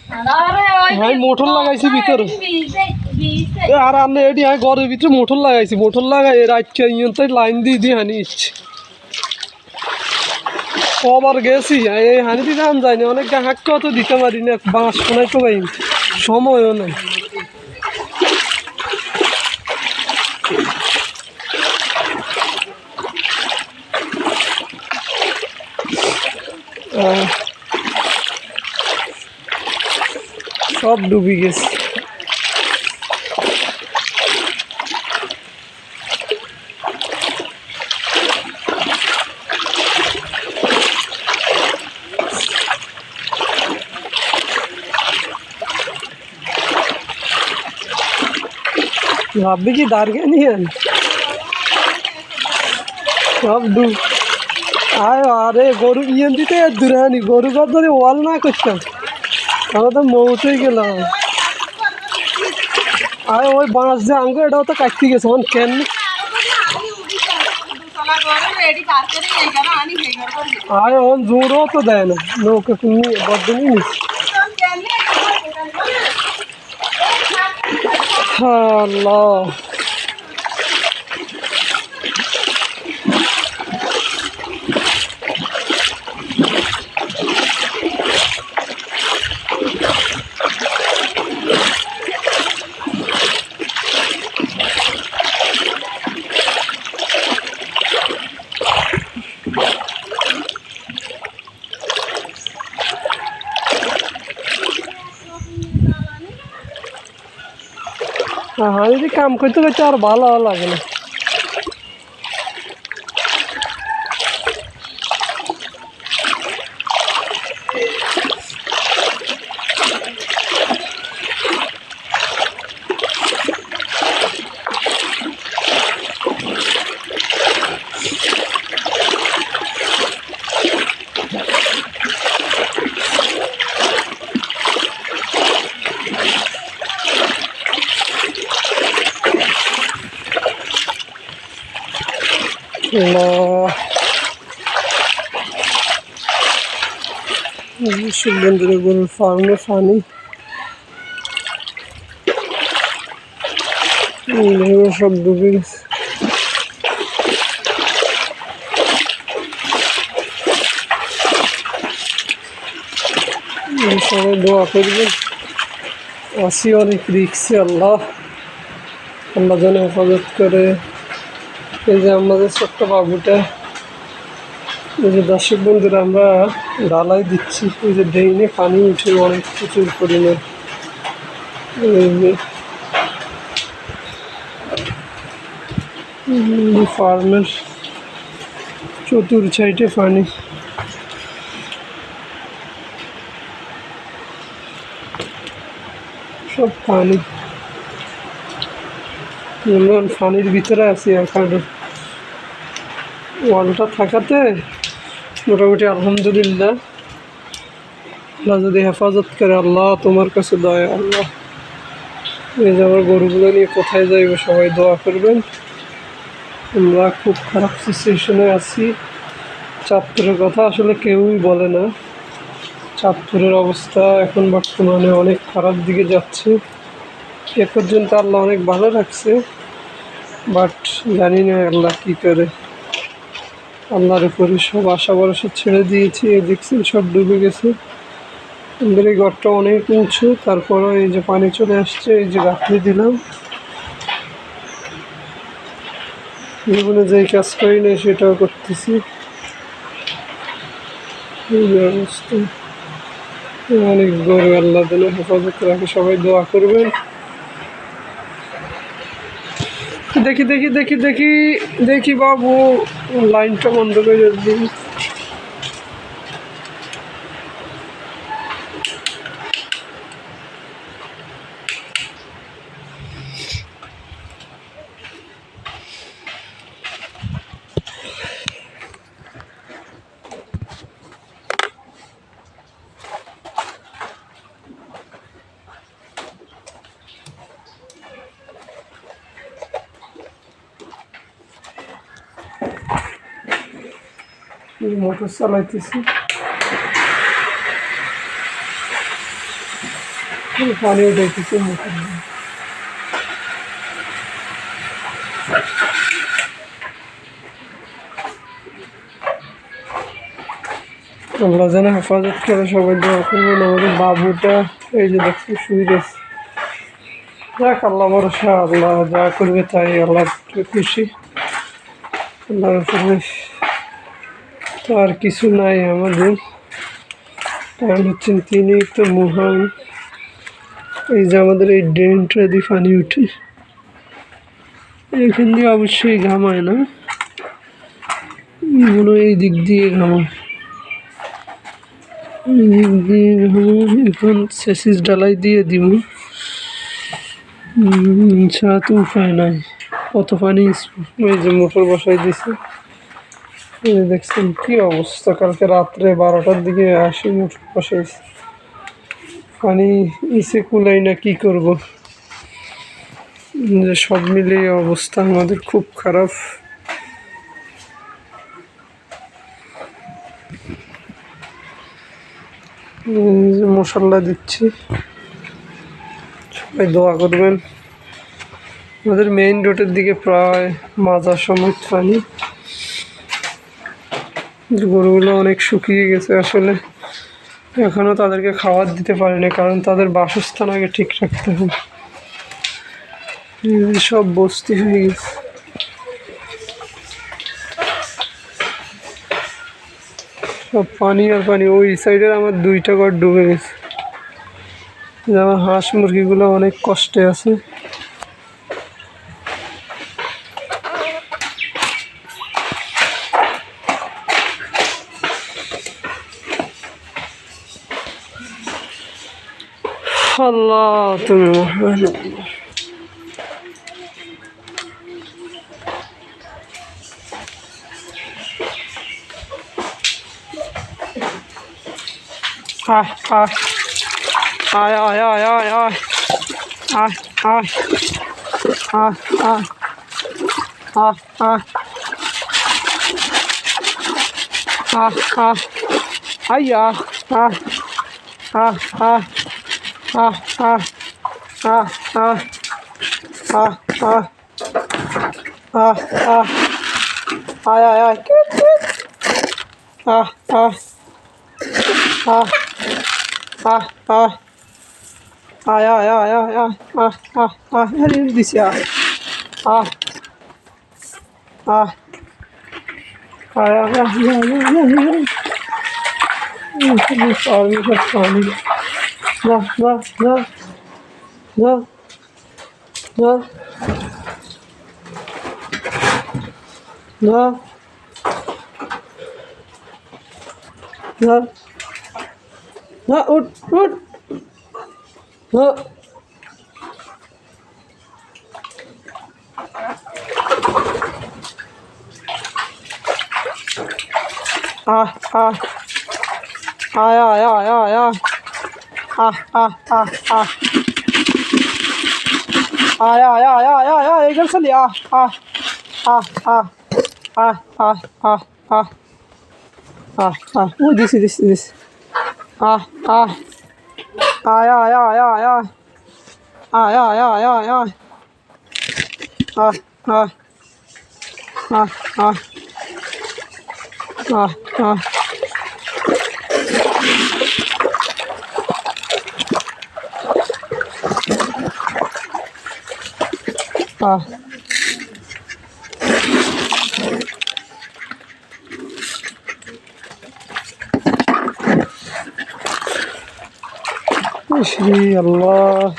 আমি মোটর লাগাইছি ভিতরে আর আমি এটি আমি ঘরের ভিতরে মোটর লাগাইছি মোটর লাগাই রাখছে ইয়ন্তে লাইন দিয়ে দিয়ে হানি ইচ্ছে কবার গেছি এই হানি দিতে আম যায়নি অনেক হাঁককেও তো দিতে পারি না বাঁশ শোনাই তো পাই সময়ও নেই সব ডুবি গেছে ভাববি কি দাঁড়িয়ে নিয়ে সব ডুব আয় আরে গরু ইয়ে দিতে দূরে আনি গরু ঘর ধরে ওয়াল না করতাম আমরা তো মৌতেই গেলাম আরে ওই বাঁশ যে আঙ্গো এটাও তো কাটতে গেছে এখন কেন আরে ওন জোরও তো দেয় না নৌকা নিয়ে বদলি নিস আল্লাহ হ্যাঁ যদি কাম করতে করতে আর ভালো লাগে না বন্ধুরা গরুর ফার্মে পানি সব ডুবে গেছে সবাই দোয়া করবেন আসি অনেক রিক্সে আল্লাহ আল্লাহ যেন হেফাজত করে এই যে আমাদের ছোট্ট বাবুটা এই যে দর্শক বন্ধুরা আমরা ঢালাই দিচ্ছি এই যে ড্রেনে পানি উঠে অনেক প্রচুর পরিমাণ ফার্মের চতুর সাইডে পানি সব পানি পানির ভিতরে আছি এখন ওয়ালটা থাকাতে মোটামুটি আলহামদুলিল্লাহ আল্লাহ যদি হেফাজত করে আল্লাহ তোমার কাছে দয়া আল্লাহ এই যে আমার গরুগুলো নিয়ে কোথায় যাইব সবাই দোয়া করবেন আমরা খুব খারাপ সিচুয়েশনে আছি চাঁদপুরের কথা আসলে কেউই বলে না চাঁদপুরের অবস্থা এখন বর্তমানে অনেক খারাপ দিকে যাচ্ছে এ পর্যন্ত আল্লাহ অনেক ভালো রাখছে বাট জানি না আল্লাহ কী করে আল্লাহর উপরে সব আশা ভরসা ছেড়ে দিয়েছি এই দেখছেন সব ডুবে গেছে আমাদের এই ঘরটা অনেক উঁচু তারপরও এই যে পানি চলে আসছে এই যে গাঁথনি দিলাম জীবনে যেই কাজ করি না সেটাও করতেছি এই অবস্থা অনেক গরু আল্লাহ যেন হেফাজত রাখে সবাই দোয়া করবেন দেখি দেখি দেখি দেখি দেখি বাবু লাইনটা বন্ধ করে যাচ্ছি মোটর চালাইতেছি পানি উঠাইতেছে মুখের দিকে। আল্লাহ যেন হেফাজত করে, সবাই দোয়া করবেন। আমাদের বাবুটা এই যে দেখছি শুয়ে রয়েছে। যাক, আল্লাহ ভরসা, আল্লাহ যা করবে তাই আল্লাহ খুশি। আল্লাহর উপরে তো আর কিছু নাই আমাদের, কারণ হচ্ছেন তিনি তো মহান। এই যে আমাদের এই ড্রেনটা দিয়ে পানি উঠে, এখান দিয়ে অবশ্যই ঘামায় না, মনে হয় এই দিক দিয়ে ঘামায়, এই দিক দিয়ে ঘামায়। এখন সেচিস ডালাই দিয়ে দিব, ছাড়া তো উপায় নাই। কত পানি, ওই যে মোটর বসাই দিছে, দেখছেন কি অবস্থা। কালকে রাত্রে 12টার দিকে আসি মোটর বসাইছি, পানি ইসে কুলাই না, কি করব। যে সব মিলিয়ে অবস্থা আমাদের খুব খারাপ। মশলা দিচ্ছি, সবাই দোয়া করবেন। আমাদের মেইন রোডের দিকে প্রায় মাজার সময় পানি, গরুগুলো অনেক শুকিয়ে গেছে আসলে। এখনও তাদেরকে খাবার দিতে পারিনি, কারণ তাদের বাসস্থান আগে ঠিক রাখতে হবে। সব বস্তি হয়ে গেছে। সব পানি আর পানি। ওই সাইডের আমার 2টা ঘর ডুবে গেছে। আমার হাঁস মুরগিগুলো অনেক কষ্টে আছে। আল্লাহ তুমি মহান। আয় আয় আয় আয় আয় আয় আয় আয় আয় আয় আয় আয় আয় আয় উঠ উঠ। इधर से लिया this श्री अल्लाह।